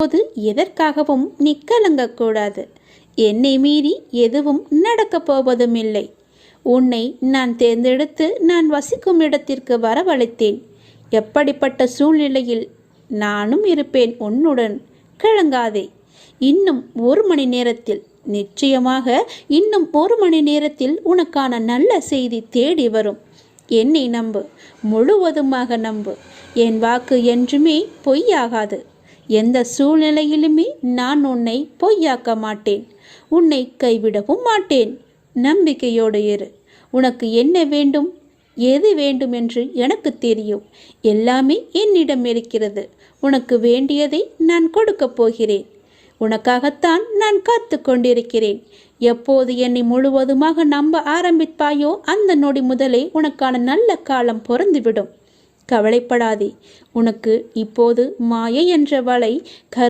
போது எதற்காகவும் நீ கலங்கக்கூடாது. என்னை மீறி எதுவும் நடக்கப் போவதும் இல்லை. உன்னை நான் தேர்ந்தெடுத்து நான் வசிக்கும் இடத்திற்கு வரவழைத்தேன். எப்படிப்பட்ட சூழ்நிலையில் நானும் இருப்பேன் உன்னுடன். கலங்காதே. இன்னும் 1 மணி நேரத்தில், நிச்சயமாக இன்னும் 1 மணி நேரத்தில் உனக்கான நல்ல செய்தி தேடி வரும். என்னை நம்பு, முழுவதுமாக நம்பு. என் வாக்கு என்றுமே பொய்யாகாது. எந்த சூழ்நிலையிலுமே நான் உன்னை பொய்யாக்க மாட்டேன். உன்னை கைவிடவும் மாட்டேன். நம்பிக்கையோடு இரு. உனக்கு என்ன வேண்டும், எது வேண்டும் என்று எனக்கு தெரியும். எல்லாமே என்னிடம் இருக்கிறது. உனக்கு வேண்டியதை நான் கொடுக்கப் போகிறேன். உனக்காகத்தான் நான் காத்து கொண்டிருக்கிறேன். எப்போது என்னை முழுவதுமாக நம்ப ஆரம்பிப்பாயோ அந்த நொடி முதலே உனக்கான நல்ல காலம் பொறந்துவிடும். கவலைப்படாதே. உனக்கு இப்போது மாயை என்ற வலை